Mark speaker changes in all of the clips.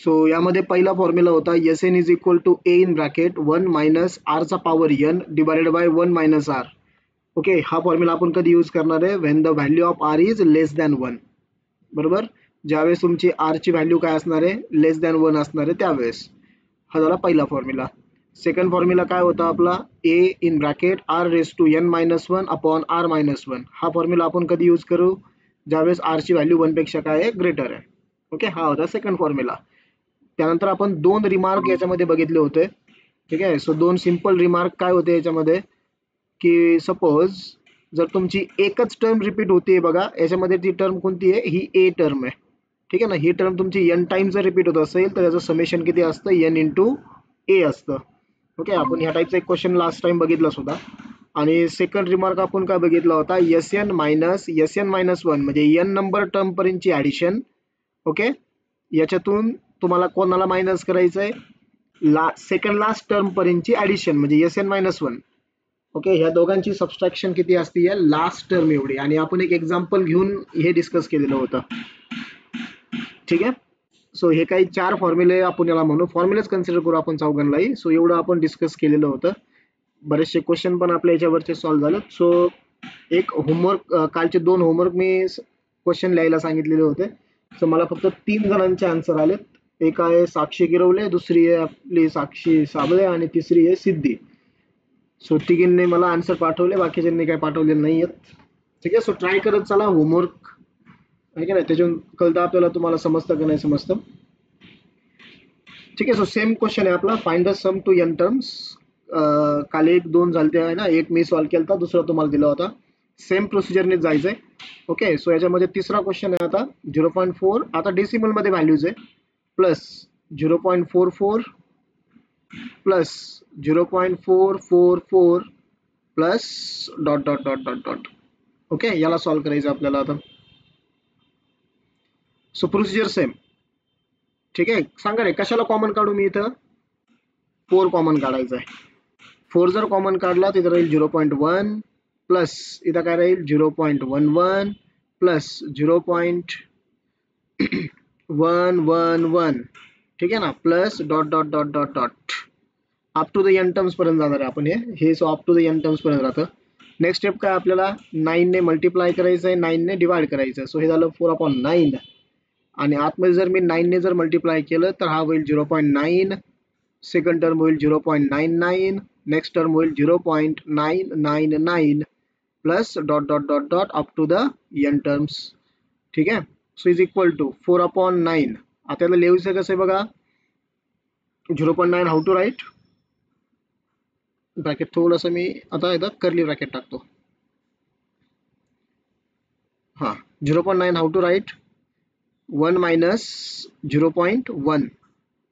Speaker 1: So यामध्ये पहिला formula होता Sn is equal to A in bracket 1 minus आरचा power n divided by 1 minus R. Okay, हा formula आपण कधी यूज करणार आहे? When the value of R is less than 1. बरोबर, ज्यावेळेस तुमची आरची व्हॅल्यू काय असणार आहे? लेस दॅन 1 असणार आहे त्यावेळेस. हा झाला पहिला फॉर्म्युला. सेकंड फॉर्म्युला काय होता आपला? A in bracket R raise to n minus 1 upon r minus 1. हा फॉर्म्युला आपण कधी यूज करू? ज्यावेळेस आरची व्हॅल्यू 1 पेक्षा काय आहे? ग्रेटर आहे. ओके, हा होता सेकंड फॉर्म्युला. त्यानंतर आपण दोन रिमार्क याच्यामध्ये बघितले होते. ठीक आहे, सो दोन सिंपल रिमार्क काय होते याच्यामध्ये, की सपोज जर तुमची एकच टर्म रिपीट होते बघा, याच्यामध्ये ती टर्म कोणती आहे? ही ए टर्म आहे. ठीक आहे ना, ही टर्म तुमची n टाइम जर रिपीट होत असेल तर याचं समेशन किती असतं? n इंटू ए असतं. ओके, आपण ह्या टाईपचा एक क्वेश्चन लास्ट टाइम बघितला सुद्धा. आणि सेकंड रिमार्क आपण काय बघितला होता? Sn मायनस 1 म्हणजे n नंबर टर्म पर्यंतची ऍडिशन. ओके, याच्यातून तुम्हाला कोणाला मायनस करायचं आहे? सेकंड लास्ट टर्म पर्यंतची ऍडिशन म्हणजे Sn मायनस 1. ओके, ह्या दोघांची सबस्ट्रॅक्शन किती असते? या लास्ट टर्म एवढी. आणि आपण एक एक्झाम्पल घेऊन हे डिस्कस केलेलं होतं. ठीक आहे, सो हे काही चार फॉर्म्युले आपण याला म्हणू, फॉर्म्युलेच कन्सिडर करू आपण चौघांनाही. सो एवढं आपण डिस्कस केलेलं होतं. बरेचसे क्वेश्चन पण आपल्या याच्यावरचे सॉल्व्ह झालेत. सो एक होमवर्क, कालचे 2 होमवर्क मी क्वेश्चन लिहायला सांगितलेले होते. सो मला फक्त 3 जणांचे आन्सर आलेत. एक आहे साक्षी गिरवले, दुसरी आहे आपली साक्षी साबळे आणि तिसरी आहे सिद्धी. सो तिघींनी मला आन्सर पाठवले, बाकीच्यांनी काही पाठवले नाही आहेत. ठीक आहे, सो ट्राय करत चला होमवर्क, आहे की नाही, त्याच्यातून कळतं आपल्याला तुम्हाला समजतं की नाही समजतं. ठीक आहे, सो सेम क्वेश्चन आहे आपला, find the sum to n terms. काल 1-2 झालते आहे ना, एक मी सॉल्व्ह केला, दुसरा तुम्हाला दिला होता. सेम प्रोसिजरने जायचंय. ओके, सो याच्यामध्ये तिसरा क्वेश्चन आहे आता 0.4. आता डेसिमल मध्ये व्हॅल्यूज आहे, plus 0.44 plus 0.444 plus dot dot dot dot dot. Okay, याला सॉल्व्ह करायचं आपल्याला आता. So procedure same. ठीक आहे, सांगा रे कशाला कॉमन काढू मी इथं? 4 कॉमन काढायचं आहे. 4 जर कॉमन काढला तिथं राहील 0.1 प्लस इथं काय राहील 0.11 प्लस 0.111. ठीक आहे ना, plus dot dot dot dot dot up to the n terms पर्यंत जाणार आहे आपण. हे so up to the n terms पर्यंत राहतं. नेक्स्ट स्टेप काय आपल्याला? 9 ने मल्टिप्लाय करायचं आहे, 9 ने डिवाइड करायचं. सो हे झालं 4/9. आणि आतमध्ये जर मी 9 ने जर मल्टिप्लाय केलं तर हा होईल 0.9. सेकंड टर्म होईल 0.99. नेक्स्ट टर्म होईल 0.999 plus dot dot dot dot up to the n terms. ठीक आहे, सो इज इक्वल टू 4/9. आता याला लिहायचं कसं आहे बघा, 0.9 हाऊ टू राईट? ब्रॅकेट थोडंसं मी आता इथं कर्ली ब्रॅकेट टाकतो. हां, 0.9 how to write? 1 minus 0.1.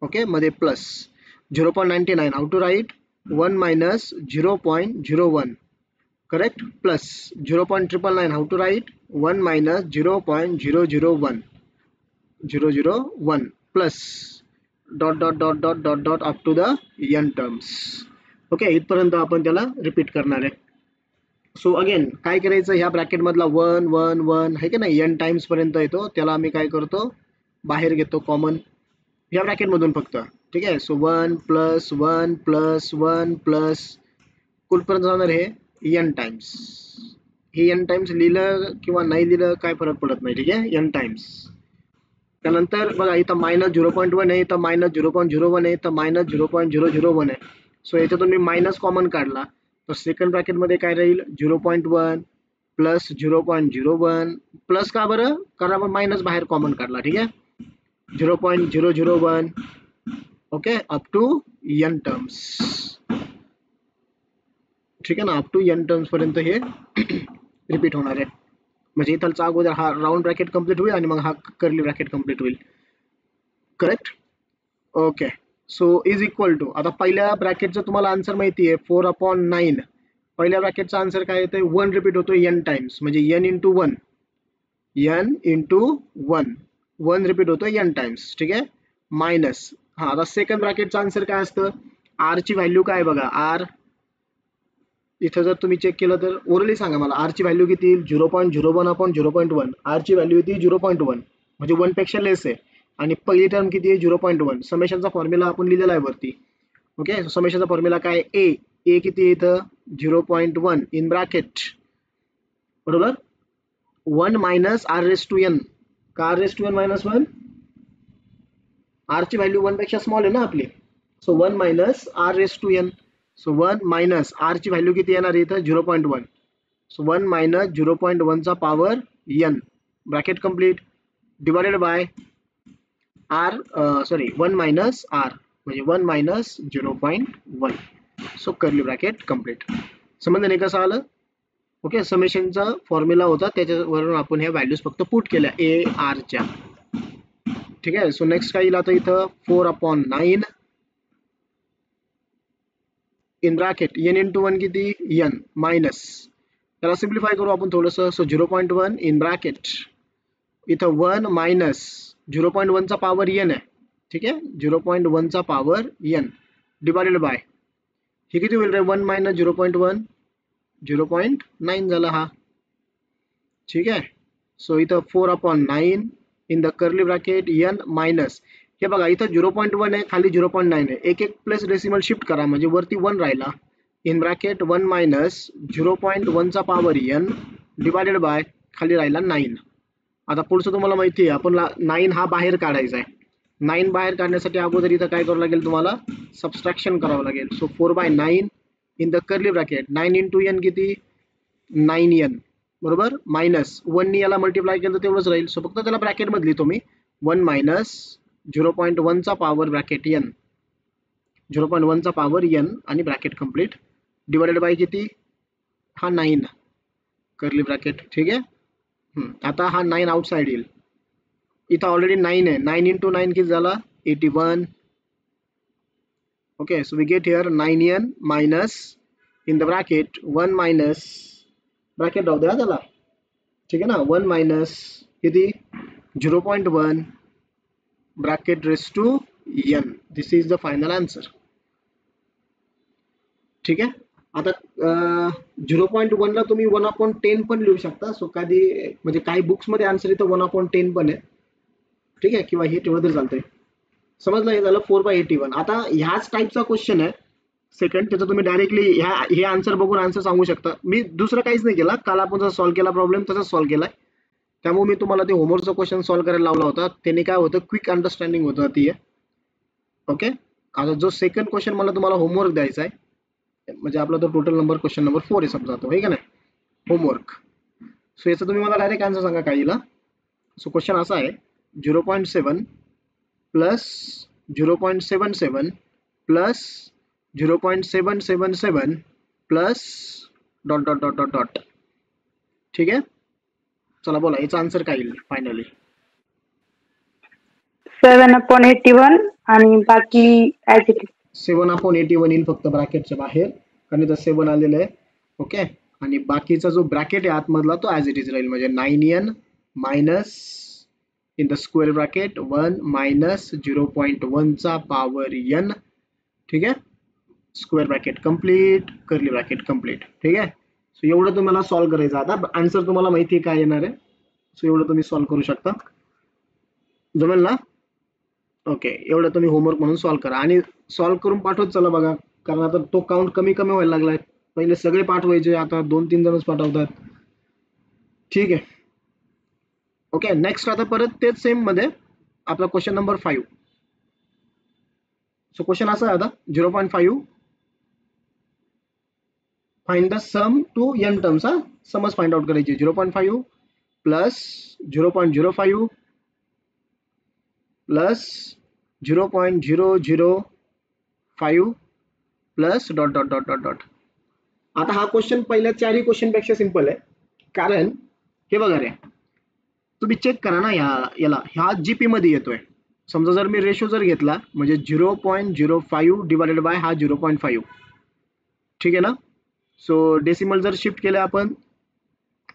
Speaker 1: Okay, मध्ये plus 0.99 how to write? 1 minus 0.01. Correct, plus 0.999 how to write? 1 minus 0.001 plus dot dot dot dot dot dot up to the n terms. Okay, इथपर्यंत आपण त्याला repeat करणार आहे. So again काय करायचं, ह्या bracket मधला 1 1 1 आहे की नाही, n टाइम्स पर्यंत येतो, त्याला आम्ही काय करतो? बाहेर घेतो कॉमन ह्या ब्रॅकेट मधून फक्त. ठीक आहे, सो 1 प्लस 1 प्लस 1 प्लस कुठपर्यंत जाणार हे? n times. हे n टाइम्स लिहिलं किंवा नाही लिहिलं काय फरक पडत नाही. ठीक आहे, n टाइम्स. त्यानंतर बघा इथं मायनस 0.1 आहे, इथं मायनस 0.01 आहे, इथं मायनस 0.001 आहे. सो याच्यातून मी मायनस कॉमन काढला तर सेकंड ब्रॅकेट मध्ये काय राहील? 0.1 प्लस 0.01 प्लस. का बरं? कारण आपण मायनस बाहेर कॉमन काढला. ठीक आहे, 0.001. Okay, up to n terms. ठीक आहे ना, अप टू n टर्म्स पर्यंत हे रिपीट होणार आहे. म्हणजे इथलचा अगोदर हा राऊंड ब्रॅकेट कम्प्लीट होईल आणि मग हा कर्ली ब्रॅकेट कम्प्लीट होईल. Correct. Okay, so is equal to, आता पहिल्या ब्रॅकेटचं तुम्हाला आन्सर माहिती आहे 4/9. पहिल्या ब्रॅकेटचा आन्सर काय येतोय? 1 रिपीट होतोय n टाइम्स म्हणजे n into 1. n into 1 1 repeat होतोय n टाइम्स. ठीक आहे, मायनस. हा, आता सेकंड ब्रॅकेटचा आन्सर काय असतं? r ची व्हॅल्यू काय बघा, r इथं जर तुम्ही चेक केलं तर ओरली सांगा मला, r ची व्हॅल्यू किती येईल? 0.01/0.1. r ची व्हॅल्यू येते 0.1 म्हणजे 1 पेक्षा लेस आहे. आणि पहिली टर्म किती आहे 0.1. समेशनचा फॉर्म्युला आपण लिहिलेला आहे वरती. ओके, समेशनचा फॉर्म्युला काय ए किती आहे इथं 0.1 इन ब्रॅकेट बरोबर 1 minus R raise to n. का r raise to N minus 1? R ची व्हॅल्यू 1 पेक्षा स्मॉल आहे ना आपली. So 1 minus R raise to n. So 1 minus r ची व्हॅल्यू किती येणार इथं 0.1. सो 1 मायनस 0.1 चा power n bracket complete divided by r 1 minus r म्हणजे 1 minus 0.1. So curly bracket complete. समजलं नाही कसं आलं? ओके, समेशनचा फॉर्म्युला होता त्याच्यावरून आपण ह्या व्हॅल्यूज फक्त पुट केल्या ए आर च्या. ठीक आहे. सो नेक्स्ट काय येईल आता इथं 4/9 इन ब्रॅकेट एन इंटू 1 किती एन मायनस त्याला सिम्प्लिफाय करू आपण थोडंसं. सो 0.1 इन ब्रॅकेट इथं 1 मायनस 0.1 चा पॉवर एन आहे. ठीक आहे, 0.1 चा पॉवर एन डिवायडेड बाय हे किती होईल रे 1 मायनस 0.1 0.9 झाला हा. ठीक आहे. सो इथं 4/9 in the curly bracket n minus हे बघा इथं 0.1 आहे खाली 0.9 आहे. एक प्लस डेसिमल शिफ्ट करा म्हणजे वरती 1 राहिला इन ब्रॅकेट 1 मायनस 0.1 चा पॉवर एन डिवायडेड बाय खाली राहिला 9. आता पुढचं तुम्हाला माहिती आहे आपण 9 हा बाहेर काढायचा आहे. 9 बाहेर काढण्यासाठी अगोदर इथं काय करावं लागेल तुम्हाला सबस्ट्रॅक्शन करावं लागेल. So 4/9 in the curly bracket 9 into n किती 9n बरोबर मायनस 1 याला मल्टिप्लाय केलं तर तेवढंच राहील. सो फक्त त्याला ब्रॅकेट मधली तुम्ही 1 मायनस 0.1 चा पॉवर ब्रॅकेट एन 0.1 चा पॉवर एन आणि ब्रॅकेट कंप्लीट डिवायडेड बाय किती हा 9 कर्ली ब्रॅकेट. ठीक आहे. आता हा 9 आउटसाइड येईल. इथं ऑलरेडी 9 आहे. 9 इंटू 9 किती झाला 81. Okay, so we get here 9n minus in the bracket 1 minus bracket राहू द्या त्याला. ठीक आहे ना 1 मायनस किती 0.1 bracket raise to n. This is the final answer. ठीक आहे. आता 0.1 ला तुम्ही 1/10 पण लिहू शकता. सो कधी म्हणजे काही बुक्स मध्ये आन्सर इथं 1/10 पण आहे. ठीक आहे, किंवा हे तेवढं तरी चालतंय. समजलं? हे झालं 4/81. आता ह्याच टाईपचा क्वेश्चन आहे सेकंड त्याचं तुम्ही डायरेक्टली हे आन्सर बघून आन्सर सांगू शकता. मी दुसरं काहीच नाही केला. काल आपण जसं सॉल्व्ह केला प्रॉब्लेम तसंच सॉल्व्ह केलाय. त्यामुळे मी तुम्हाला ते होमवर्कचा क्वेश्चन सॉल्व्ह करायला लावला होता. त्याने काय होतं क्विक अंडरस्टँडिंग होतं ती. ओके, आता जो सेकंड क्वेश्चन मला तुम्हाला होमवर्क द्यायचा आहे म्हणजे आपला तो टोटल नंबर क्वेश्चन नंबर 4 आहे समजा तो, आहे का नाही होमवर्क. सो याचं तुम्ही मला डायरेक्ट आन्सर सांगा काय येईल. सो क्वेश्चन असा आहे 0.7 plus 0.77 plus 0.777 plus dot dot dot dot dot. ठीक आहे, चला बोला याचा आन्सर काय येईल फायनली.
Speaker 2: 7/81 आणि बाकी ऍज इट इज
Speaker 1: 7/81 येईल फक्त ब्रॅकेटच्या बाहेर कारण इथं 7 आलेलं आहे. ओके, आणि बाकीचा जो ब्रॅकेट आहे आतमधला तो ऍज इट इज राहील म्हणजे 9n minus in the square bracket 1 minus 0.1 चा पॉवर n. ठीक आहे, square bracket complete curly bracket complete. ठीक आहे. सो एवढं तुम्हाला सॉल्व्ह करायचं. आता आन्सर तुम्हाला माहिती आहे काय येणार आहे. सो एवढं तुम्ही सॉल्व्ह करू शकता. जमेल ना? ओके, एवढं तुम्ही होमवर्क म्हणून सॉल्व्ह करा आणि सॉल्व्ह करून पाठवत चला बघा कारण आता तो काउंट कमी कमी व्हायला लागलाय. पहिले सगळे पाठवायचे आता 2-3 जणच पाठवतात. ठीक आहे. ओके, नेक्स्ट आता परत तेच सेम मध्ये आपला क्वेश्चन नंबर 5. सो क्वेश्चन असा आहे आता 0.5 find the sum to n terms. हा समज फाइंड आउट करायची. 0.5 plus 0.05 plus 0.005 plus dot dot dot dot dot. आता हा क्वेश्चन पहिल्या 4 क्वेश्चन पेक्षा सिंपल आहे कारण हे बघा रे तुम्ही चेक करा ना याला ह्या जीपी मध्ये येतोय. समजा जर मी रेशो जर घेतला म्हणजे 0.05 डिवायडेड बाय हा 0.5. ठीक आहे ना. सो डेसिमल जर शिफ्ट केलं आपण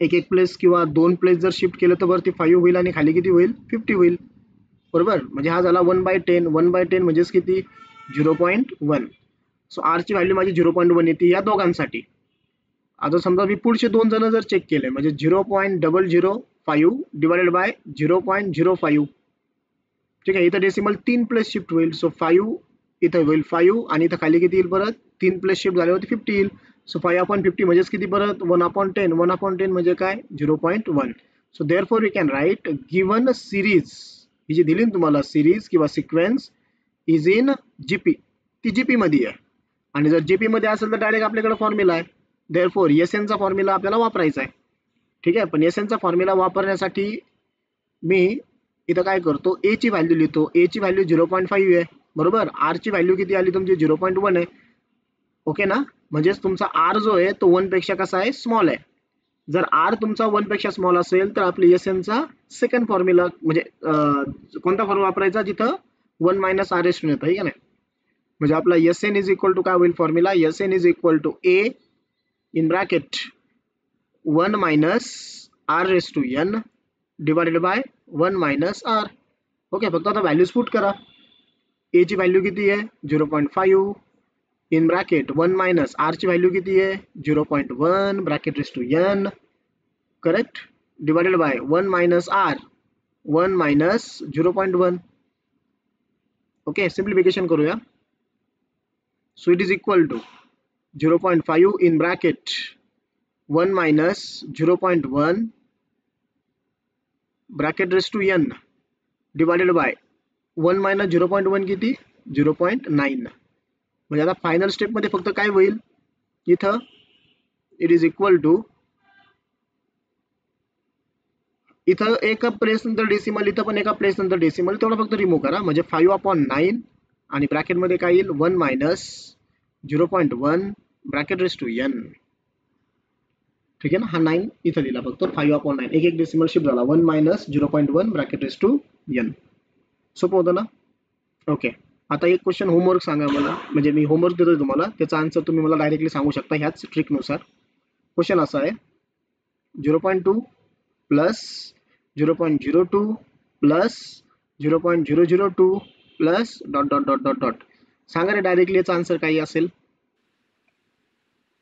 Speaker 1: एक प्लेस किंवा 2 प्लेस जर शिफ्ट केलं तर वरती 5 होईल आणि खाली किती होईल 50 होईल बरोबर. म्हणजे हा झाला 1/10. 1/10 म्हणजेच किती 0.1. सो आर ची व्हॅल्यू माझी 0.1 येते या दोघांसाठी. आता समजा मी पुढचे 2 जण जर चेक केले म्हणजे 0.005 डिवायडेड बाय 0.05. ठीक आहे. इथं डेसिमल 3 प्लस शिफ्ट होईल, सो 5 इथं होईल 5 आणि इथं खाली किती येईल परत 3 प्लस शिफ्ट झाल्यावरती 50 येईल. सो 5/50 म्हणजेच किती परत 1/10. 1/10 म्हणजे काय 0.1. So therefore we can write given series, ही जी दिली ना तुम्हाला सिरीज किंवा सिक्वेन्स इज इन जीपी, ती जीपी मध्ये आहे. आणि जर जीपी मध्ये असेल तर डायरेक्ट आपल्याकडे फॉर्म्युला आहे. देअरफॉर एसएनचा फॉर्म्युला आपल्याला वापरायचा आहे. ठीक आहे. पण एसएनचा फॉर्म्युला वापरण्यासाठी मी इथं काय करतो, ए ची व्हॅल्यू लिहितो. ए ची व्हॅल्यू 0.5 आहे, बरोबर. आर ची व्हॅल्यू किती आली तुमची 0.1 आहे. ओके ना. म्हणजेच तुमचा आर जो आहे तो 1 पेक्षा कसा आहे स्मॉल आहे. जर आर तुमचा 1 पेक्षा स्मॉल असेल तर आपली एसएनचा सेकंड फॉर्म्युला म्हणजे कोणता फॉर्म्युला वापरायचा जिथं 1 मायनस आर एस येतं, आहे का नाही. म्हणजे आपला S N is equal to काय होईल formula, S N is equal to A in bracket 1 minus R raise to N divided by 1 minus R. Okay. फक्त आता व्हॅल्यूज पुट करा. ए ची व्हॅल्यू किती आहे 0.5 इन ब्रॅकेट 1 मायनस आर ची value किती आहे 0.1 bracket raise to n, correct, divided by 1 minus r 1 minus 0.1. Okay. Simplification करूया. So it is equal to 0.5 in bracket 1 minus 0.1 bracket raised to n divided by 1 minus 0.1 किती 0.9. म्हणजे आता final step मध्ये फक्त काय होईल इथं इट इज इक्वल टू, इथं एका प्लेस नंतर डेसिमल, इथं पण एका प्लेस नंतर डेसिमल, तेवढं फक्त रिमूव्ह करा. म्हणजे 5/9 आणि ब्रॅकेट मध्ये काय येईल 1 minus 0.1 bracket raise to N. ठीक आहे ना. हा 9 इथं लिहिला फक्त 5/9, एक एक डेसिमल शिफ्ट झाला 1 minus 0.1 bracket raise to N. सोपं होतं ना. ओके. आता एक क्वेश्चन होमवर्क सांगा मला, म्हणजे मी होमवर्क देतोय तुम्हाला, त्याचा आन्सर तुम्ही मला डायरेक्टली सांगू शकता ह्याच ट्रिकनुसार. क्वेश्चन असा आहे 0.2 plus 0.02 plus 0.002 plus dot dot dot dot dot. सांगा रे डायरेक्टली याचा आन्सर काही असेल.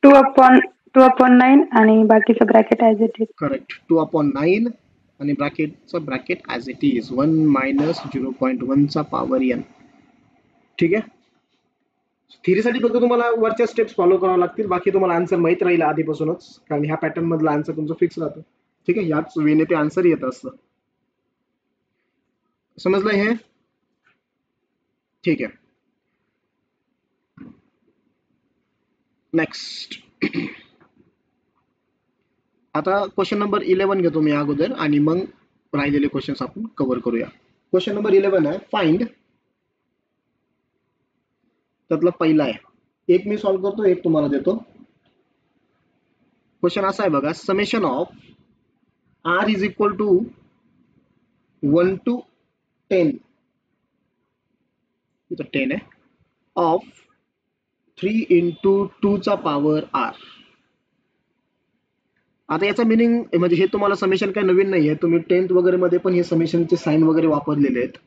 Speaker 2: 2/9 आणि बाकीचं bracket as it is.
Speaker 1: Correct. 2/9 आणि ब्रॅकेटचा bracket as it is 1 minus 0.1 चा पॉवर एन. ठीक आहे. थिअरीसाठी फक्त तुम्हाला वरच्या स्टेप्स फॉलो करावं लागतील, बाकी तुम्हाला आन्सर माहित राहील आधीपासूनच, कारण ह्या पॅटर्न मधला आन्सर तुमचं फिक्स राहतं. ठीक आहे. याच वेने ते आन्सर येत असतं. समजलं हे. ठीक आहे. नेक्स्ट आता क्वेश्चन नंबर 11 घेतो मी अगोदर आणि मग राहिलेले क्वेश्चन्स आपण कव्हर करूया. क्वेश्चन नंबर 11 आहे फाइंड, त्यातला पहिला आहे. एक मी सॉल्व्ह करतो, एक तुम्हाला देतो. क्वेश्चन असा आहे बघा, summation of R is equal to 1 to 10, इथं 10 आहे, ऑफ 3 into 2 चा पॉवर आर. आता याचा मिनिंग म्हणजे हे तुम्हाला समेशन काय नवीन नाही आहे, तुम्ही 10th वगैरे मध्ये पण हे समेशनचे साइन वगैरे वापरलेले आहेत.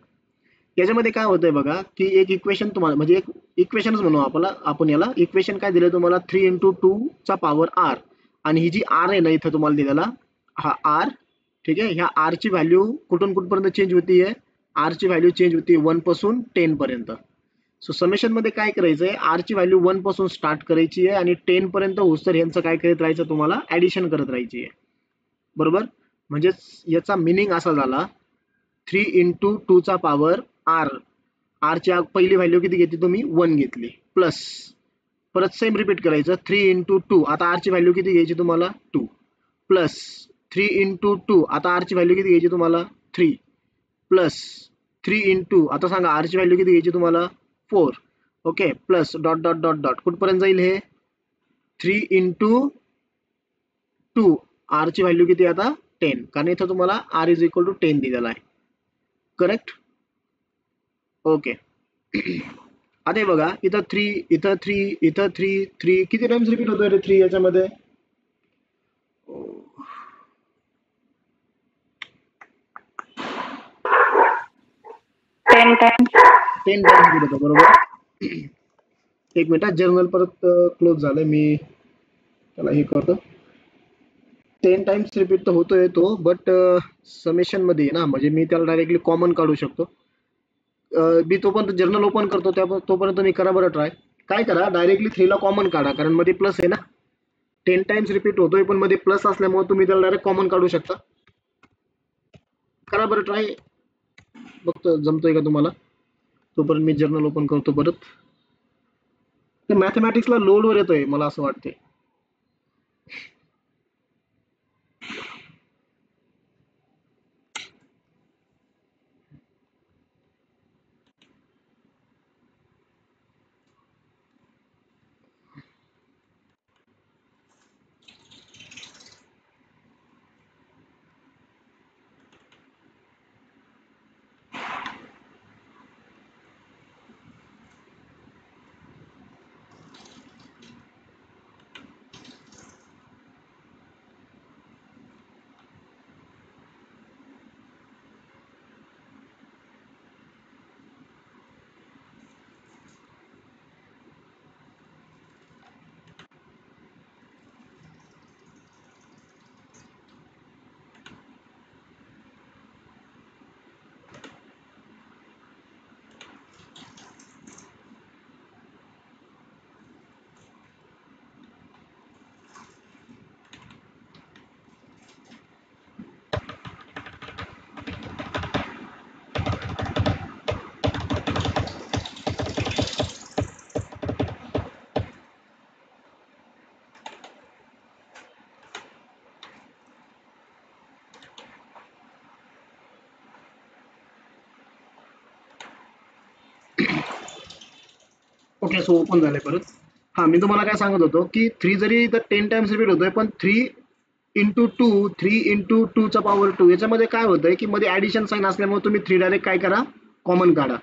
Speaker 1: याच्यामध्ये काय होतंय बघा की एक इक्वेशन तुम्हाला म्हणजे एक इक्वेशनच म्हणू आपण याला. इक्वेशन काय दिलं तुम्हाला 3 into 2 चा पॉवर आर, आणि ही जी आर आहे ना इथं तुम्हाला दिलेला हा आर. ठीक आहे. ह्या आर ची व्हॅल्यू कुठून कुठपर्यंत चेंज होतीये, आर ची व्हॅल्यू चेंज होती 1 पासून 10 पर्यंत. सो समेशन मध्ये काय करायचंय, आर ची व्हॅल्यू 1 पासून स्टार्ट करायची आहे आणि 10 पर्यंत होस्तर यांचं काय करत राहायचं तुम्हाला ऍडिशन करत राहायची आहे, बरोबर. म्हणजे याचा मिनिंग असा झाला 3 into 2 चा पॉवर आर, आर ची पहिली व्हॅल्यू किती घेतली तुम्ही 1 घेतली, प्लस परत सेम रिपीट करायचं 3 into 2, आता आर ची व्हॅल्यू किती घ्यायची तुम्हाला 2, प्लस 3 into 2, आता आर ची व्हॅल्यू किती घ्यायची तुम्हाला 3, प्लस 3 into, आता सांगा आर ची व्हॅल्यू किती घ्यायची तुम्हाला 4. Okay. Plus dot dot dot dot कुठपर्यंत जाईल हे 3 into 2, आर ची व्हॅल्यू किती आता 10, कारण इथं तुम्हाला आर इज इक्वल टू 10 दिलेला आहे. करेक्ट. ओके. आता हे बघा इथं 3, इथं 3, इथं 3, 3 किती टाइम्स रिपीट होतोय रे 3 याच्यामध्ये,
Speaker 2: 10 टाइम्स.
Speaker 1: 10 टाइम्स रिपीट होतो, बरोबर. एक मिनिट, जर्नल परत क्लोज झालंय, मी त्याला हे करतो. 10 टाइम्स रिपीट तर होतोय तो, बट समेशन मध्ये ना, म्हणजे मी त्याला डायरेक्टली कॉमन काढू शकतो. मी तोपर्यंत जर्नल ओपन करतो, तोपर्यंत तुम्ही करा बरं ट्राय. काय करा, डायरेक्टली 3 ला कॉमन काढा, कारण मध्ये प्लस आहे ना, 10 टाइम्स रिपीट होतोय पण मध्ये प्लस असल्यामुळे तुम्ही त्याला डायरेक्ट कॉमन काढू शकता. करा बरं ट्राय, फक्त जमतोय का तुम्हाला. तोपर्यंत मी जर्नल ओपन करतो परत. ते मॅथमॅटिक्सला लोडवर येतोय मला असं वाटते. ओके, सो ओपन झालंय परत. हा, मी तुम्हाला काय सांगत होतो की 3 जरी इथं 10 टाइम्स रिपीट होतोय, पण 3 × 2 चा पॉवर 2 याच्यामध्ये काय होतंय की मध्ये ऍडिशन साईन असल्यामुळे तुम्ही 3 डायरेक्ट काय करा, कॉमन काढा.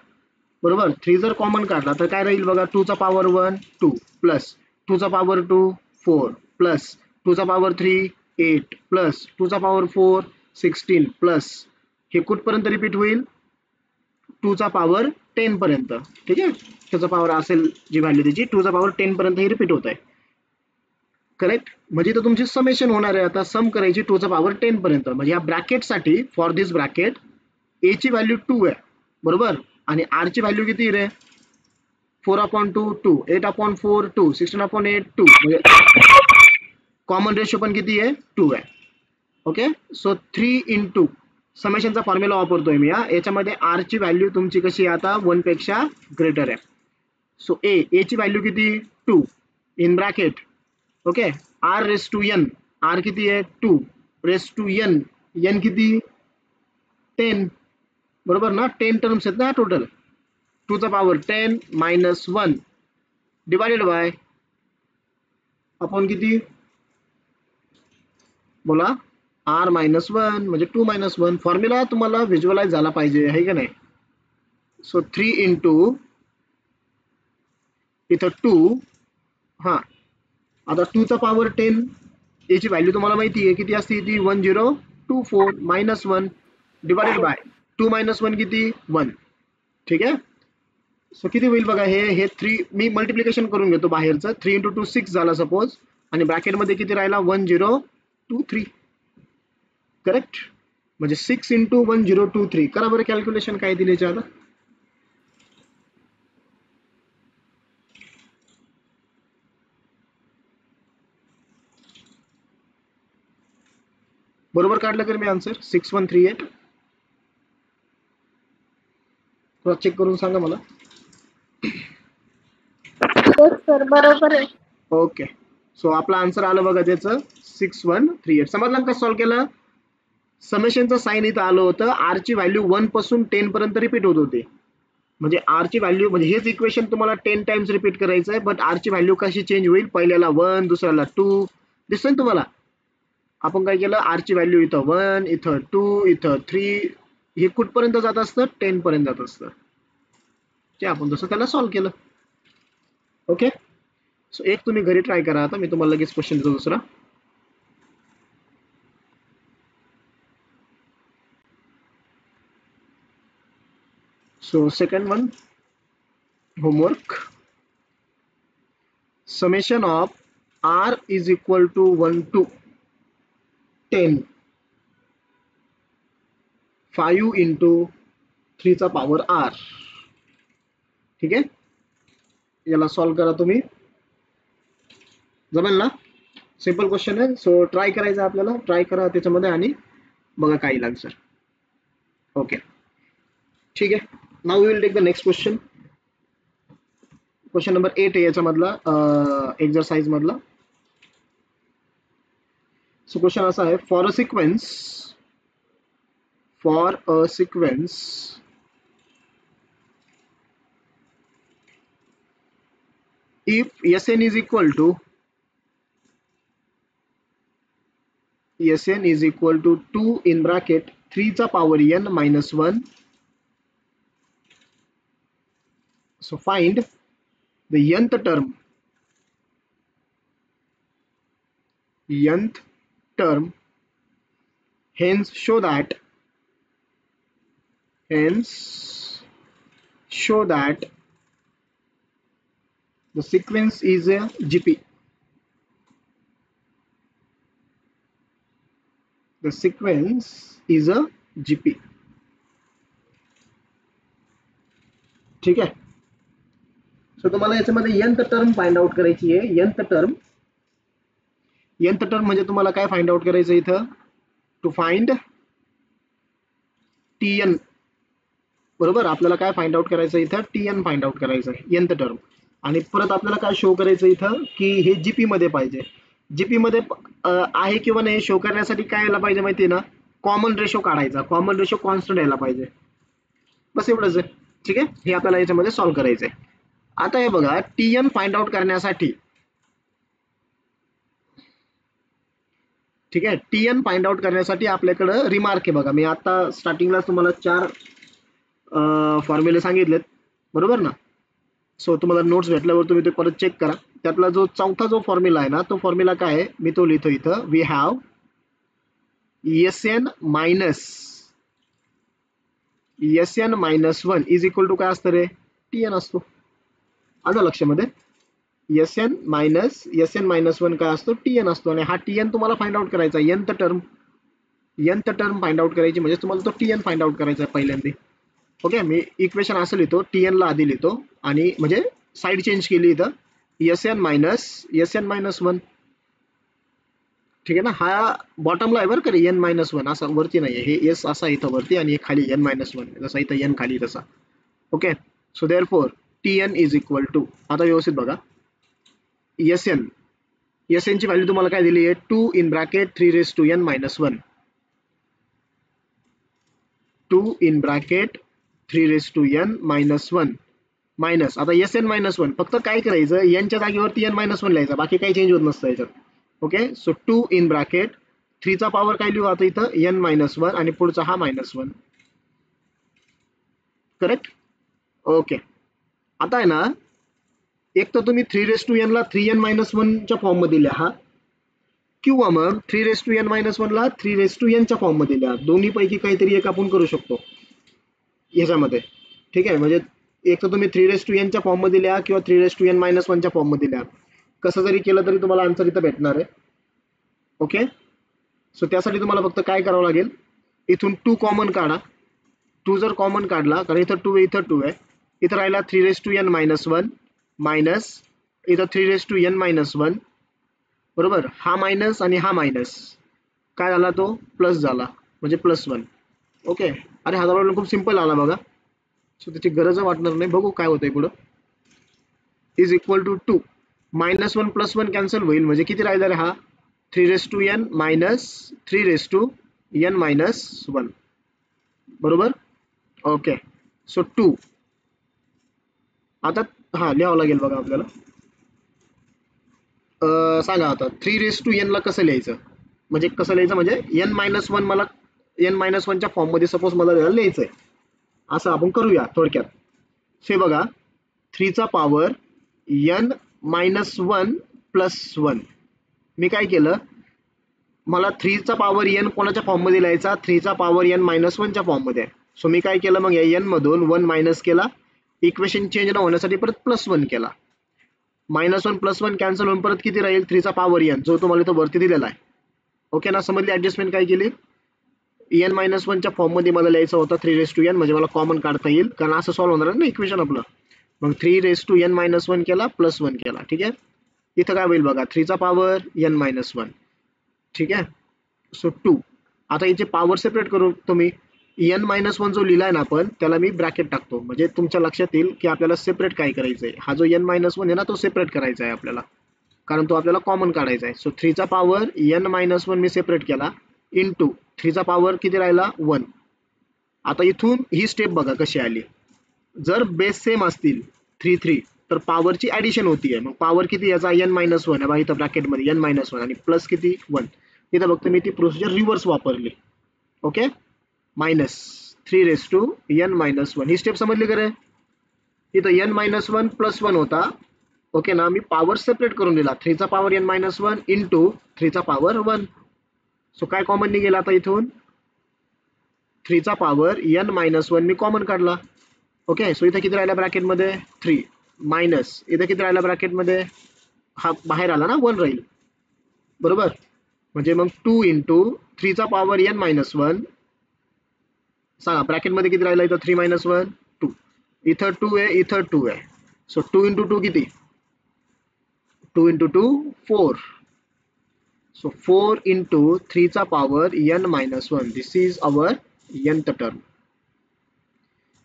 Speaker 1: बरोबर, 3 जर कॉमन काढला तर काय राहील बघा, 2 चा पॉवर 1 2 प्लस 2 चा पॉवर 2 4 प्लस 2 चा पॉवर 3 8 प्लस 2 चा पॉवर 4 16 प्लस हे कुठपर्यंत रिपीट होईल, 2 चा पॉवर 10 पर्यंत. ठीक आहे, त्याचा पॉवर असेल जी व्हॅल्यू त्याची 2 चा पॉवर 10 पर्यंत हे रिपीट होत आहे. करेक्ट, म्हणजे तर तुमची समेशन होणार आहे. आता सम करायची 2 चा पॉवर 10 पर्यंत, म्हणजे या ब्रॅकेटसाठी फॉर दिस ब्रॅकेट ए ची व्हॅल्यू 2 आहे, बरोबर, आणि आर ची व्हॅल्यू किती रे, 4/2 2, 8/4 2, 16/8 2, म्हणजे कॉमन रेशो पण किती आहे, 2 आहे. ओके, सो 3 × समेशनचा फॉर्म्युला वापरतोय मी. याच्यामध्ये आर ची व्हॅल्यू तुमची कशी आहे आता, 1 पेक्षा ग्रेटर आहे. सो ए ची व्हॅल्यू किती, 2 in bracket. Okay, R raise to N, R किती आहे 2 रेस टू एन, एन किती 10, बरोबर ना, 10 टर्म्स आहेत ना टोटल. 2 चा power 10 minus 1 divided by upon किती, बोला, आर मायनस 1 म्हणजे 2 मायनस 1. फॉर्म्युला तुम्हाला व्हिज्युअलाइज झाला पाहिजे, आहे का नाही. सो 3 × इथं 2, हा, आता 2 चा पॉवर 10 याची व्हॅल्यू तुम्हाला माहिती आहे किती असते ती, 1024 मायनस 1 डिवायडेड बाय 2 मायनस 1 किती 1. ठीक आहे, सो किती होईल बघा, हे 3 मी मल्टिप्लिकेशन करून घेतो बाहेरचं. 3 × 2 6 झाला सपोज, आणि ब्रॅकेटमध्ये किती राहिला 1023. करेक्ट, म्हणजे 6 × 1023. करा बरं कॅल्क्युलेशन काय दिले आता. बरोबर काढलं तर मी आन्सर 6138. क्रॉस चेक करून सांगा मला.
Speaker 2: सर बरोबर आहे.
Speaker 1: ओके, सो आपला आन्सर आलं बघा त्याचं 6138. समजलं का सॉल्व्ह केलं. समेशनचं साईन इथं आलं होतं, आर ची व्हॅल्यू 1 पासून 10 पर्यंत रिपीट होत होती. म्हणजे आर ची व्हॅल्यू, म्हणजे हेच इक्वेशन तुम्हाला 10 टाइम्स रिपीट करायचं आहे, बट आर ची व्हॅल्यू कशी चेंज होईल, पहिल्याला 1 दुसऱ्याला 2. दिसतंय ना तुम्हाला. आपण काय केलं, आर ची व्हॅल्यू इथं 1 इथं 2 इथं 3, हे कुठपर्यंत जात असतं, 10 पर्यंत जात असतं. ते आपण तसं त्याला सॉल्व्ह केलं. ओके, सो एक तुम्ही घरी ट्राय करा. आता मी तुम्हाला लगेच क्वेश्चन देतो दुसरा. So second one, homework. Summation of r is equal to 1 to 10, 5 into 3 चा power r. ठीक आहे, याला सॉल्व्ह करा तुम्ही, जमेल ना? सिंपल क्वेश्चन आहे, सो ट्राय करायचं आपल्याला, ट्राय करा त्याच्यामध्ये आणि बघा काय येईल आन्सर. ओके, ठीक आहे. Now we will take the next question. Question number 8 आहे याच्यामधला, एक्सरसाइज मधला. सो क्वेश्चन असा आहे, for a sequence if Sn is equal to 2 in bracket 3 चा power n minus 1. So find the nth term, hence show that the sequence is a GP. The sequence is a GP. ठीक आहे. So तुम्हाला याच्यामध्ये nth term find out करायची आहे. nth term म्हणजे तुम्हाला काय फाइंड आउट करायचं इथं, टू फाइंड Tn. बरोबर, आपल्याला काय फाइंड आउट करायचं इथं, Tn फाइंड आउट करायचं आहे, nth टर्म. आणि परत आपल्याला काय शो करायचं इथं की हे जीपी मध्ये पाहिजे. जीपी मध्ये आहे किंवा नाही शो करण्यासाठी काय यायला पाहिजे माहिती ना, कॉमन रेशो काढायचा, कॉमन रेशो कॉन्स्टंट यायला पाहिजे, बस एवढंच आहे. ठीक आहे, हे आपल्याला याच्यामध्ये सॉल्व्ह करायचंय. आता हे बघा, Tn फाइंड आउट करण्यासाठी, ठीक आहे, Tn फाइंड आउट करण्यासाठी आपल्याकडे रिमार्क आहे बघा. मी आता स्टार्टिंगला तुम्हाला 4 फॉर्म्युले सांगितलेत, बरोबर ना? सो तुम्हाला नोट्स भेटल्यावर तुम्ही ते परत चेक करा. त्यातला जो चौथा जो फॉर्म्युला आहे ना, तो फॉर्म्युला काय आहे मी तो लिहितो इथं. We have Sn minus 1 is equal to काय असतं रे, Tn असतो. आलं लक्षामध्ये? Sn मायनस 1 काय असतो, Tn असतो. आणि हा Tn तुम्हाला फाइंड आउट करायचा, nth टर्म फाइंड आउट करायची म्हणजे तुम्हाला तो Tn फाइंड आउट करायचा आहे पहिल्यांदा. ओके, मी इक्वेशन असं लिहितो, Tn ला आधी लिहितो आणि म्हणजे साईड चेंज केली इथं, Sn मायनस 1. ठीक आहे ना, हा बॉटमला आहे बरं का, n मायनस 1 असा वरती नाही, हे एस असा इथं वरती आणि खाली n मायनस 1, जसा इथं n खाली तसा. Okay, so therefore Tn is equal to, आता व्यवस्थित बघा, Sn ची व्हॅल्यू तुम्हाला काय दिली आहे, 2 in bracket 3n minus 1. 2 in bracket 3n minus 1 minus, आता Sn मायनस 1 फक्त काय करायचं, n च्या जागेवरती n मायनस 1 लिहायचं, बाकी काही चेंज होत नसतं याच्यात. ओके, सो 2 इन ब्रॅकेट 3 चा पॉवर काय लिहू आता इथं, n मायनस 1 आणि पुढचा हा मायनस 1. करेक्ट? ओके, आता आहे ना, एक तर तुम्ही 3n ला 3n मायनस 1 च्या फॉर्म मध्ये लिहा, किंवा मग 3n मायनस 1 ला 3n च्या फॉर्म मध्ये लिहा. दोन्ही पैकी काहीतरी एक आपण करू शकतो याच्यामध्ये. ठीक आहे, म्हणजे एक तर तुम्ही 3n च्या फॉर्म मध्ये लिहा किंवा 3n मायनस 1 च्या फॉर्म मध्ये लिहा. कसं जरी केलं तरी तुम्हाला आन्सर इथं भेटणार आहे. ओके, सो त्यासाठी तुम्हाला फक्त काय करावं लागेल, इथून 2 कॉमन काढा. 2 जर कॉमन काढला, कारण इथं 2 आहे, इथं 2 आहे, इथं राहिला 3n मायनस 1 मायनस इथं 3n मायनस 1, बरोबर. हा मायनस आणि हा मायनस काय झाला, तो प्लस झाला, म्हणजे +1. ओके, अरे हा प्रॉब्लेम खूप सिंपल आला बघा, सो त्याची गरज वाटणार नाही. बघू काय होतंय पुढं. Is equal to 2 minus 1 +1 cancel होईल, म्हणजे किती राहिला रे हा, 3n मायनस 3n मायनस 1, बरोबर. ओके, सो 2 आता हा लिहावं लागेल बघा आपल्याला. सांगा आता 3n ला कसं लिहायचं, म्हणजे कसं लिहायचं, म्हणजे n मायनस 1 मला n मायनस 1 च्या फॉर्म मध्ये सपोज मला लिहायचंय, असं आपण करूया थोडक्यात. हे बघा, 3 चा पॉवर n मायनस 1 प्लस 1. मी काय केलं, मला 3 चा पॉवर n कोणाच्या फॉर्म मध्ये लिहायचा, 3 चा पॉवर n मायनस 1 च्या फॉर्म मध्ये. सो मी काय केलं, मग या n मधून 1 मायनस केला, इक्वेशन चेंज न होण्यासाठी परत +1 केला. -1 +1 कॅन्सल होऊन परत किती राहील, 3 चा पॉवर n, जो तुम्हाला इथं वरती दिलेला आहे. ओके ना, समजली ऍडजस्टमेंट काय केली. n मायनस 1 च्या फॉर्म मध्ये मला लिहायचं होतं 3n, म्हणजे मला कॉमन काढता येईल, कारण असं सॉल्व्ह होणार ना इक्वेशन आपलं. मग 3^(n-1) केला प्लस 1 केला. ठीक आहे. इथं काय होईल बघा, 3चा पॉवर n-1. ठीक आहे. सो 2. आता याचे पॉवर सेपरेट करू तुम्ही. n-1 जो लिहिलाय ना आपण त्याला मी ब्रॅकेट टाकतो, म्हणजे तुमच्या लक्षात येईल की आपल्याला सेपरेट काय करायचंय. हा जो n-1 आहे ना तो सेपरेट करायचा आहे आपल्याला, कारण तो आपल्याला कॉमन काढायचा आहे. सो 3चा पॉवर n-1 मी सेपरेट केला इंटू 3चा पॉवर किती राहिला 1. आता इथून ही स्टेप बघा कशी आली. जर बेस सेम असतील 3 तर पॉवरची ऍडिशन होतीये. मग पॉवर किती याचा n-1 आहे बघा इथं ब्रॅकेटमध्ये n-1 आणि प्लस किती 1. इथं बघतो मी ती प्रोसिजर रिव्हर्स वापरली. ओके. -3^(n-1) ही स्टेप समजली का रे. इथं n-1 प्लस 1 होता. ओके ना. मी पॉवर सेपरेट करून दिला. 3चा पॉवर n-1 इंटू 3चा पॉवर 1. सो काय कॉमन निघेल आता इथून 3चा पॉवर n-1 मी कॉमन काढला. ओके. सो इथं किती राहिला ब्रॅकेटमध्ये 3 मायनस इथं किती राहिला ब्रॅकेटमध्ये, हा बाहेर आला ना 1 राहील. बरोबर. म्हणजे मग 2 इंटू 3चा पॉवर n-1 सांगा ब्रॅकेटमध्ये किती राहिला इथं 3 - 1 2. इथं 2 आहे इथं 2 आहे. सो 2 इंटू 2 किती 2 इंटू 2 4. सो 4 इंटू 3चा power n-1. This is our nth term.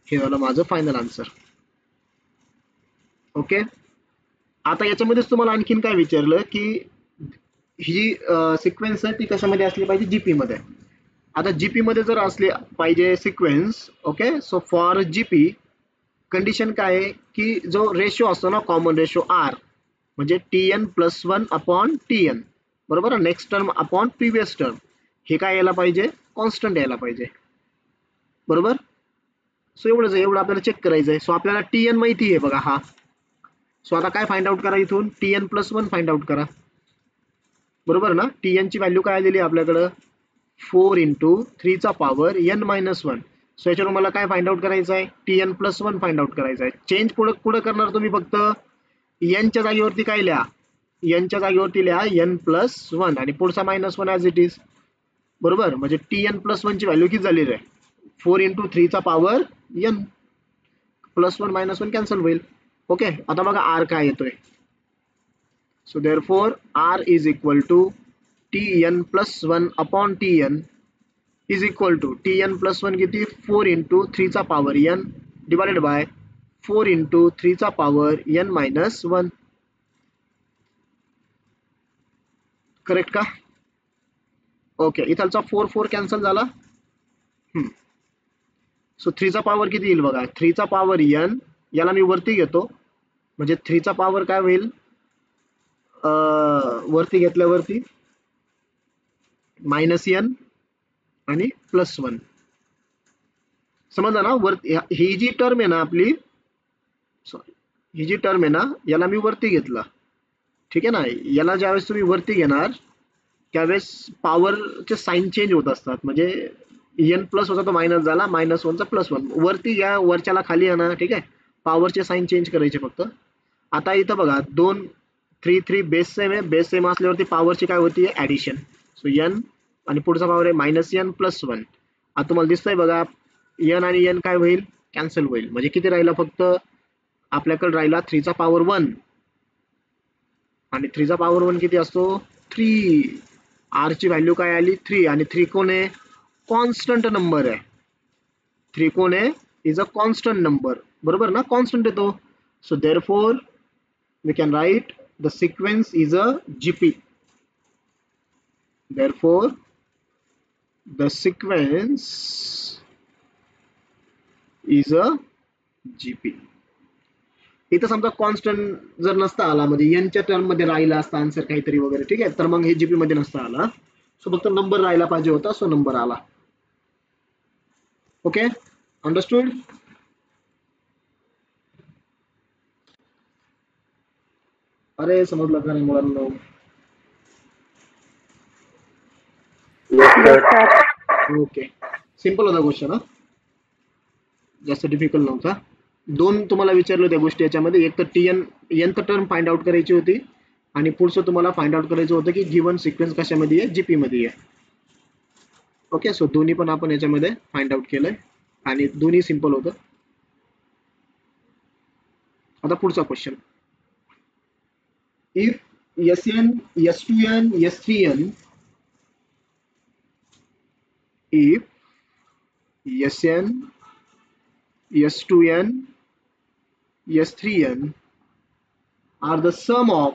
Speaker 1: हे झालं माझं फायनल आन्सर. ओके. आता याच्यामध्येच तुम्हाला आणखीन काय विचारलं की ही सिक्वेन्स आहे ती कशामध्ये असली पाहिजे, जीपी मध्ये. आता जीपी मध्ये जर असले पाहिजे sequence. Okay. So for GP condition काय आहे की जो रेशो असतो ना कॉमन रेशो आर, म्हणजे Tn+1/Tn बरोबर. Next term upon previous term हे काय यायला पाहिजे, कॉन्स्टंट यायला पाहिजे. बरोबर. सो एवढंच आहे, एवढं आपल्याला चेक करायचं आहे. सो आपल्याला Tn माहिती आहे बघा हा. सो आता काय फाइंड आउट करा इथून Tn+1 फाइंड आउट करा. बरोबर ना. Tn ची व्हॅल्यू काय आलेली आपल्याकडं 4 इंटू 3चा पॉवर n-1. सो याच्यावर मला काय फाइंड आउट करायचं आहे Tn+1 फाइंड आउट करायचं आहे. चेंज पुढे करणार तुम्ही फक्त nच्या जागेवरती काय लिहा, nच्या जागेवरती लिहा n+1 आणि पुढचा -1 ॲज इट इज. बरोबर. म्हणजे Tn+1 ची व्हॅल्यू किती झालेली आहे 4 इंटू 3चा पॉवर n. +1 -1 कॅन्सल होईल. ओके. आता बघा r काय येतोय. So therefore r is equal to Tn+1/Tn is equal to Tn+1 किती 4 इंटू 3चा power n divided by 4 into 3चा पॉवर n-1. करेक्ट का. ओके. इथलचा 4 कॅन्सल झाला. सो 3चा पॉवर किती येईल बघा 3चा पॉवर n, याला मी वरती घेतो म्हणजे 3चा पॉवर काय होईल वरती घेतल्यावरती -n आणि +1. समजलं ना. वरती ही जी टर्म आहे ना आपली, सॉरी ही जी टर्म आहे ना याला मी वरती घेतला. ठीक आहे ना. याला ज्यावेळेस तुम्ही वरती घेणार त्यावेळेस पॉवरचे साईन चेंज होत असतात. म्हणजे n प्लस होता तो मायनस झाला, -1चा +1 वरती घ्या, वरच्याला खाली आणा. ठीक आहे. पॉवरचे साईन चेंज करायचे फक्त. आता इथं बघा 3 बेस सेम आहे. बेस सेम असल्यावरती पॉवरची काय होती ऍडिशन. सो n आणि पुढचा पॉवर आहे -n +1. आता तुम्हाला दिसतंय बघा n आणि n काय होईल कॅन्सल होईल. म्हणजे किती राहिला फक्त आपल्याकडे राहिला 3चा पॉवर 1 आणि 3चा पॉवर 1 किती असतो 3. r ची व्हॅल्यू काय आली 3 आणि 3 कोण आहे कॉन्स्टंट नंबर आहे. 3 कोण आहे इज अ कॉन्स्टंट नंबर. बरोबर ना. कॉन्स्टंट येतो. So therefore we can write the sequence is a GP. Therefore the sequence is a GP. इथं समजा कॉन्स्टंट जर नसता आला म्हणजे n च्या टर्म मध्ये राहिला असता आन्सर काहीतरी वगैरे. ठीक आहे. तर मग हे जीपी मध्ये नसता आला. सो फक्त नंबर राहिला पाहिजे होता. सो नंबर आला. ओके. अंडरस्टूड. अरे समजलं का नाही मुलांना. ओके. सिंपल होता क्वेश्चन. जास्त डिफिकल्ट नव्हता. 2 तुम्हाला विचारलं त्या गोष्टी याच्यामध्ये. एक तर nth टर्म फाइंड आउट करायची होती आणि पुढचं तुम्हाला फाइंड आउट करायचं होतं की गिवन सिक्वेन्स कशामध्ये आहे जीपी मध्ये आहे. ओके. सो दोन्ही पण आपण याच्यामध्ये फाइंड आउट केलंय आणि दोन्ही सिंपल होतं. आता पुढचा question, if Sn S2n S3n, if Sn S2n S3n are the sum of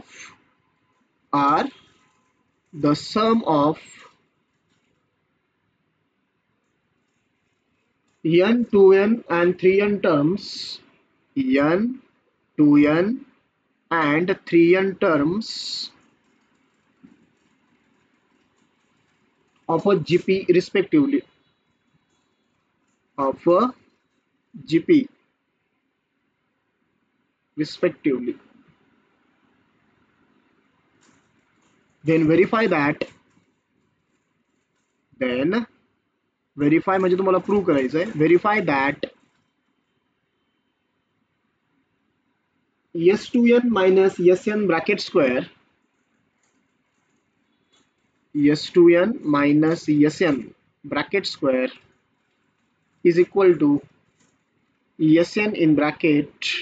Speaker 1: n 2n and 3n terms, n 2n and 3n terms of a GP respectively, of a GP respectively, then verify म्हणजे तुम्हाला prove करायचं आहे, verify that S2n minus Sn bracket square, S2n minus Sn bracket square is equal to Sn in bracket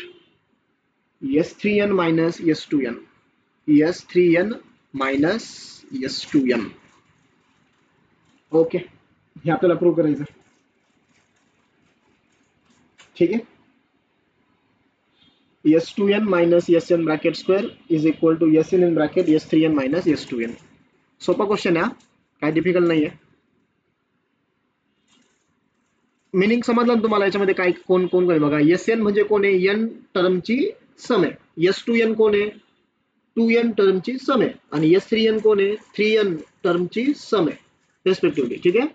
Speaker 1: S3n minus S2n, S3n minus S2n. Okay, हे आपल्याला prove करायचं, ठीक आहे. S2n minus Sn bracket square is equal to Sn in bracket S3n minus S2n. सोपा question आहे, काय difficult नाही आहे. मिनिंग समजलं तुम्हाला, याच्यामध्ये काय कोण कोण आहे बघा. Sn म्हणजे कोण आहे, n टर्मची सम आहे. S2n कोण आहे, 2n टर्मची सम आहे. आणि S3n कोण आहे, 3n टर्मची सम आहे रेस्पेक्टिव्हली, ठीक आहे.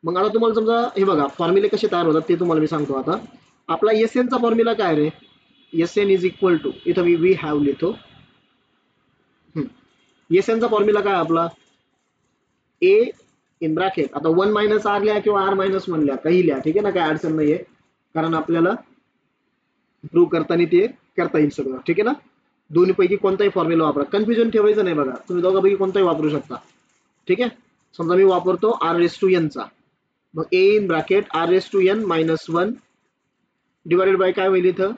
Speaker 1: मग आता तुम्हाला समजा हे बघा फॉर्म्युले कसे तयार होतात ते तुम्हाला मी सांगतो. आता आपला Sn चा फॉर्म्युला काय रे, Sn इज इक्वल टू, इथं मी वी हॅव लिहितो. Sn चा फॉर्म्युला काय आपला, ए इन ब्रॅकेट, आता 1 मायनस आर लिहा किंवा आर मायनस 1 लिहा, काही लिहा, ठीक आहे ना, काय अडचण नाहीये, कारण आपल्याला प्रूव्ह करताना ते करता येईल सगळं, ठीक आहे ना. दोन्ही पैकी कोणताही फॉर्म्युला वापरा, कन्फ्युजन ठेवायचं नाही बघा, तुम्ही दोघांपैकी कोणताही वापरू शकता, ठीक आहे. समजा मी वापरतो r⁴n चा, मग a in bracket r⁴n minus 1 divided by काय होईल, इथं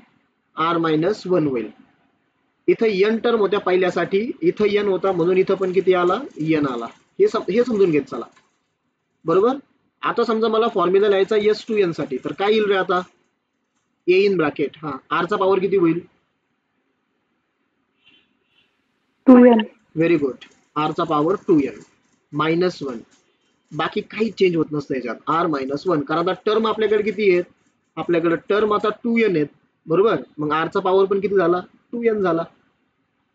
Speaker 1: r मायनस 1 होईल. इथं n टर्म होत्या पहिल्यासाठी, इथं n होता म्हणून इथं पण किती आला, n आला. हे समजून घेत चला, बरोबर. आता समजा मला फॉर्म्युला लिहायचा S2n साठी, तर काय येईल रे आता, ए इन ब्रॅकेट, हा r चा पॉवर किती होईल,
Speaker 2: 2n.
Speaker 1: व्हेरी गुड, r चा पॉवर 2n मायनस 1. बाकी काही चेंज होत नसतं याच्यात, r मायनस 1, कारण आता टर्म आपल्याकडे किती आहेत, आपल्याकडे टर्म आता 2n आहेत, बरोबर. मग r चा पॉवर पण किती झाला, 2n झाला.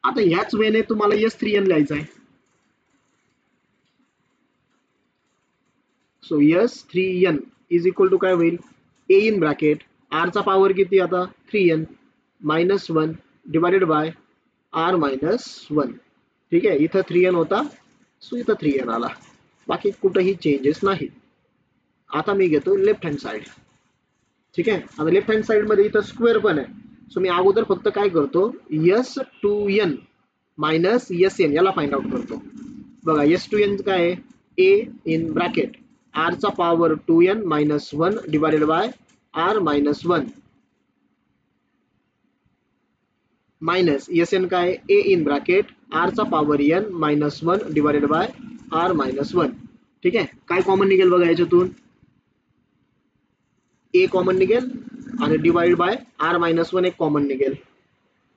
Speaker 1: आता ह्याच वेने तुम्हाला S3n लिहायचा आहे. So S3n is equal to काय होईल, ए इन ब्रॅकेट r चा पॉवर किती आता 3n minus 1 divided bye r minus 1, ठीक आहे. इथं 3n होता, सो इथं 3n आला, बाकी कुठेही चेंजेस नाही. आता मी घेतो लेफ्ट हँड साइड, ठीक आहे. आता लेफ्ट हँड साइड मध्ये इथं स्क्वेअर पण आहे, सो मी अगोदर फक्त काय करतो, S2n मायनस Sn याला फाइंड आउट करतो. बघा S2n काय आहे, ए इन ब्रॅकेट r चा power 2n minus 1 divided bye r minus 1 minus Sn काय, ए इन ब्रॅकेट r चा power n minus 1 divided bye r minus 1, ठीक आहे. काय कॉमन निघेल बघा याच्यातून, ए कॉमन निघेल आणि डिवाइड बाय r मायनस 1 एक कॉमन निघेल,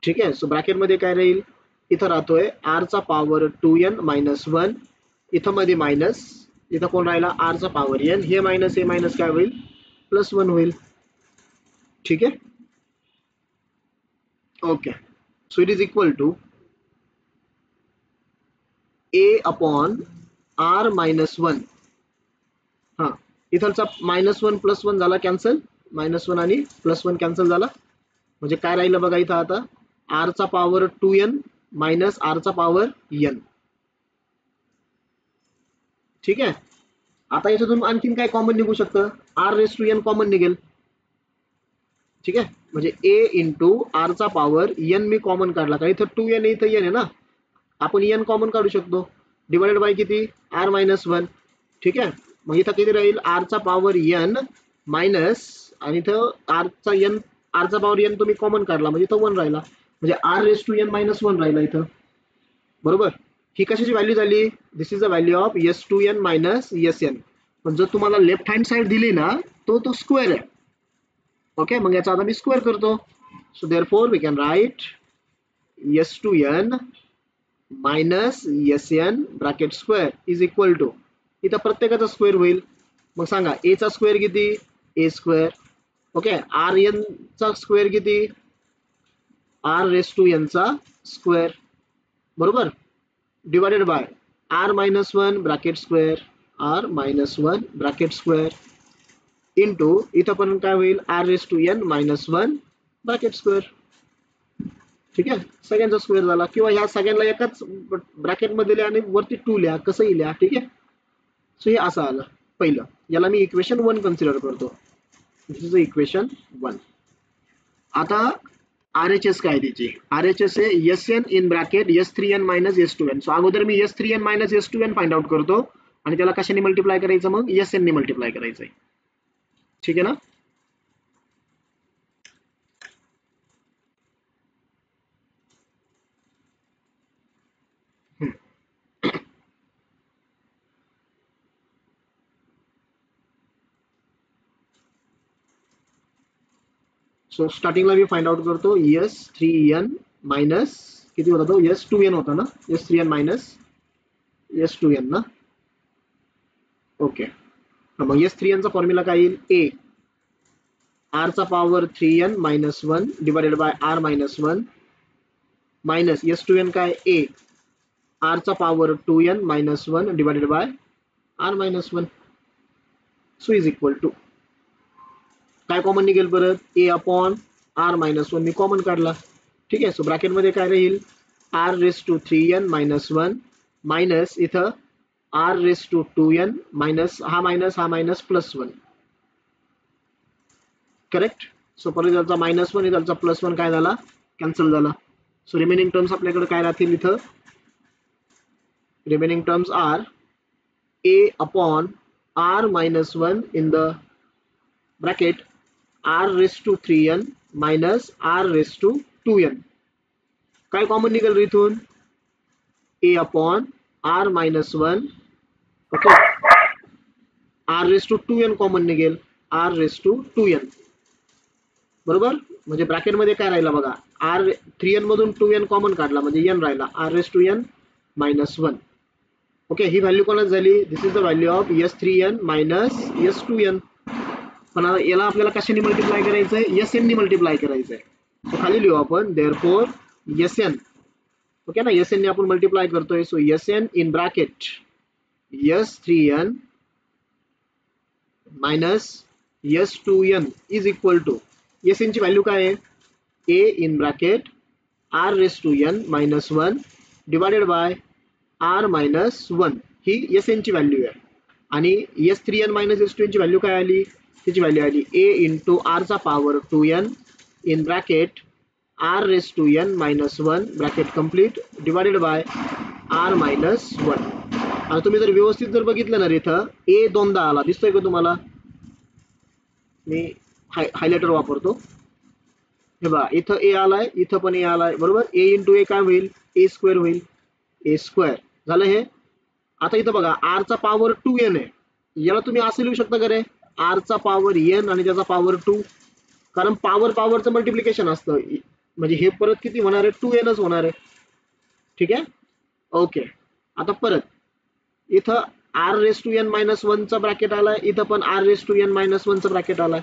Speaker 1: ठीक आहे. सो ब्रॅकेट मध्ये काय राहील, इथं राहतोय r चा पॉवर 2n मायनस 1, इथं मध्ये मायनस, इथं कोण राहिला r चा पॉवर n, हे मायनस काय होईल, प्लस 1 होईल, ठीक आहे. Okay, so it is equal to A upon r minus 1, हा इथलचा मायनस 1 प्लस 1 झाला कॅन्सल, मायनस 1 आणि प्लस 1 कॅन्सल झाला, म्हणजे काय राहिलं बघा इथं आता r चा पॉवर 2n मायनस r चा पॉवर n, ठीक आहे. आता याच्यातून आणखीन काय कॉमन निघू शकतं, r⁴n कॉमन निघेल, ठीक आहे. म्हणजे a इंटू r चा पॉवर n मी कॉमन काढला, कारण इथं 2n इथं n आहे ना, आपण n कॉमन काढू शकतो, डिवाइडेड बाय किती, r मायनस 1, ठीक आहे. मग इथं किती राहील, r चा पॉवर n मायनस, आणि इथं r चा n आर चा पॉवर एन तुम्ही कॉमन काढला म्हणजे तो 1 राहिला, म्हणजे r raise to N minus 1 राहिला इथं, बरोबर. ही कशाची व्हॅल्यू झाली, this is the value of s two N minus S n. पण जर तुम्हाला लेफ्ट हँड साइड दिली ना तो स्क्वेअर आहे. ओके, मग याचा आता मी स्क्वेअर करतो. So therefore we can write S two N minus S N bracket square is equal to, इथं प्रत्येकाचा स्क्वेअर होईल. मग सांगा ए चा स्क्वेअर किती, A square. Okay, R N चा स्क्वेअर किती, आर रेस टू एन चा स्क्वेअर, बरोबर, divided by R minus 1 bracket square, R minus 1 bracket square into इथं पण काय होईल, R raise to N minus 1 bracket square. ठीक आहे, सगळ्यांचा स्क्वेअर झाला, किंवा ह्या सगळ्यांना एकाच ब्रॅकेट मध्ये लिहा आणि वरती 2 लिहा, कसंही लिहा. ठीक आहे, सो हे असं आलं पहिलं. याला मी इक्वेशन 1 कन्सिडर करतो. This is equation 1. आता RHS काय त्याची, RHS आहे s n in bracket s three N minus S two n. So अगोदर मी s three N minus S two n find out करतो आणि त्याला कशाने मल्टिप्लाय करायचं, मग एस एन ने मल्टिप्लाय करायचंय. ठीक आहे ना. सो स्टार्टिंगला मी फाइंड आउट करतो एस थ्री एन मायनस किती होता तो, एस टू एन होता ना, S three N minus S two N ना. ओके, मग एस थ्री एनचा फॉर्म्युला काय येईल, ए आर चा power three N minus 1 divided by R minus 1 minus S two N काय, ए आर चा power two N minus 1 divided by R minus 1. So is equal to काय common निघेल परत, a upon r minus 1 मी common काढला. ठीक आहे, so bracket मध्ये काय राहील, r raise to three N minus 1 मायनस इथं R raise to two N minus हा मायनस प्लस 1. करेक्ट. सो परत याचा मायनस 1 इथलचा प्लस 1 काय झाला, कॅन्सल झाला. सो रिमेनिंग टर्म्स आपल्याकडे काय राहतील इथं, remaining terms are a upon r minus 1 in the bracket R raise to three N minus R raise to two N. काय कॉमन निघेल इथून, a upon r minus 1. Okay, R raise to two n common निघेल, r raise to two n, बरोबर. म्हणजे bracket मध्ये काय राहिला बघा, आर थ्री एन मधून टू एन कॉमन काढला म्हणजे एन राहिला, r raise to N minus 1. Okay, ही व्हॅल्यू कोणाच झाली, this is the value of s three N minus S two n. पण याला आपल्याला कशाने मल्टिप्लाय करायचंय, एस एन ने मल्टिप्लाय करायचंय. सो खाली लिहू आपण देअरफॉर एस एन. ओके ना, एस एन ने आपण मल्टिप्लाय करतोय. So s n in bracket s three N minus S two n is equal to, s N ची व्हॅल्यू काय आहे, a in bracket R raise to N minus 1 divided by R minus 1. ही S N ची value आहे. आणि S three N minus S two N ची value काय आली, त्याची व्हॅल्यू आली ए इंटू आर चा power two N in bracket R raise to N minus 1 bracket complete divided by R minus 1. आणि तुम्ही जर व्यवस्थित जर बघितलं ना इथं ए दोनदा आला, दिसतोय का तुम्हाला, मी हायलायटर वापरतो, हे बघा इथं ए आलाय, इथं पण ए आलाय, बरोबर. ए इंटू ए काय होईल, ए स्क्वेअर होईल, ए स्क्वेअर झालं हे. आता इथं बघा आर चा पॉवर टू एन आहे, याला तुम्ही असं लिहू शकता का रे, आर चा पॉवर एन आणि त्याचा पॉवर 2, कारण पॉवरचं मल्टिप्लिकेशन असतं, म्हणजे हे परत किती होणार आहे, 2nच होणार आहे. ठीक आहे, ओके. आता परत इथं R raise to N minus 1 चा ब्रॅकेट आलाय, इथं पण R raise to N minus 1 चा ब्रॅकेट आलाय,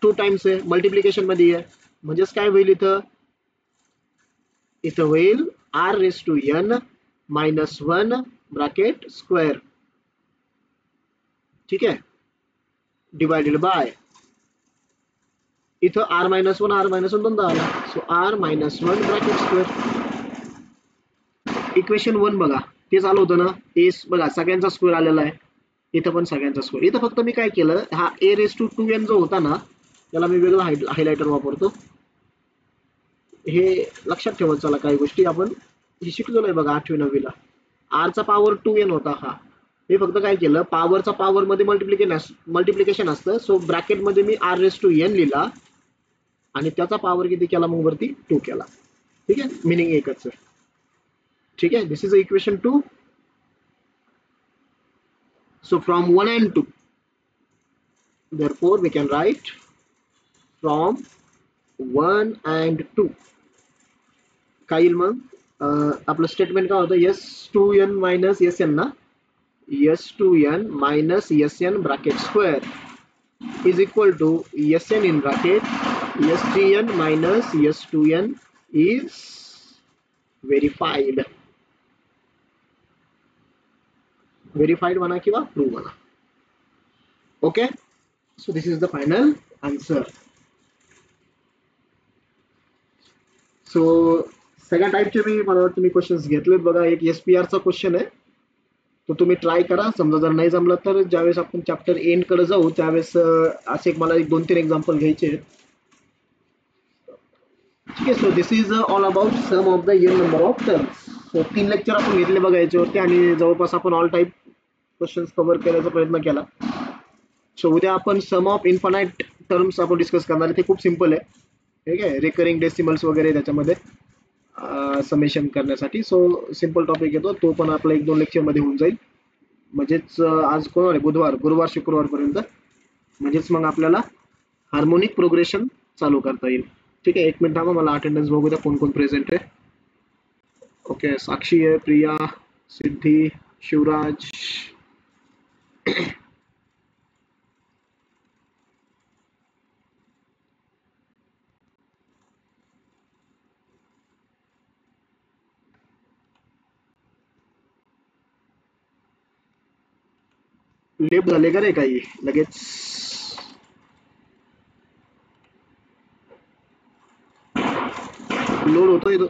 Speaker 1: 2 टाइम्स आहे, मल्टिप्लिकेशन मध्ये आहे. म्हणजेच काय होईल इथं, इथं होईल R raise to N minus 1 bracket square. ठीक आहे, डिवाइडेड बाय इथं आर मायनस 1 दोनदा आला, so R minus 1 bracket square. Equation 1 बघा तेच आलं होतं ना, ए बघा सगळ्यांचा स्क्वेअर आलेला आहे, इथं पण सगळ्यांचा स्क्वेअर. इथं फक्त मी काय केलं, हा ए रेस टू टू एन जो होता ना त्याला मी वेगळा हायलायटर वापरतो. हे लक्षात ठेवत चला, काही गोष्टी आपण हे शिकलेलो आहे बघा 8वी 9वी ला. आर चा पॉवर टू एन होता हा, मी फक्त काय केलं, पॉवरचा पॉवर मध्ये मल्टिप्लिकेशन असतं. सो ब्रॅकेट मध्ये मी आर रेस टू एन लिहिला आणि त्याचा पॉवर किती केला मग वरती 2 केला. ठीक आहे, मिनिंग एकच आहे. ठीक आहे, दिस is equation 2. So from 1 and 2, therefore we can write from 1 and 2 काय येईल मग आपलं स्टेटमेंट काय होतं, S2n मायनस Sn ना, S2n minus Sn bracket square is equal to Sn in bracket S3n minus S2n is verified. Verified म्हणा किंवा prove म्हणा. Okay, so this is the final answer. So सगळ्या टाईपचे मी मला वाटतं मी क्वेश्चन्स घेतलेत बघा. एक SPR चा क्वेश्चन आहे, तो तुम्ही ट्राय करा. समजा जर नाही जमलं तर ज्यावेळेस आपण चॅप्टर एंड कडे जाऊ त्यावेळेस असे मला 2-3 एक्झाम्पल घ्यायचे आहेत. ठीक आहे, so this is all about sum of the year number of terms. So 3 lecture आपण घेतले बघा याच्यावरती आणि जवळपास आपण ऑल टाईप क्वेश्चन्स कव्हर करण्याचा प्रयत्न केला. सो उद्या आपण सम ऑफ इन्फानाइट टर्म्स आपण डिस्कस करणार आहे. ते खूप सिम्पल आहे. ठीक आहे, रिकरिंग डेसिमल्स वगैरे त्याच्यामध्ये समेशन करण्यासाठी. सो सिम्पल टॉपिक येतो, तो पण आपला 1-2 लेक्चर मध्ये होऊन जाईल. म्हणजेच आज कोण आहे, गुरुवार शुक्रवार पर्यंत, म्हणजेच मग आपल्याला हार्मोनिक प्रोग्रेशन चालू करता येईल. ठीक आहे, 1 मिनिट थांबा, मला अटेंडन्स बघू द्या कोण कोण प्रेझेंट आहे. ओके, साक्षी आहे, प्रिया, सिद्धी, शिवराज, लेप झाले का रे काही लगेच. लोड होतोय तो.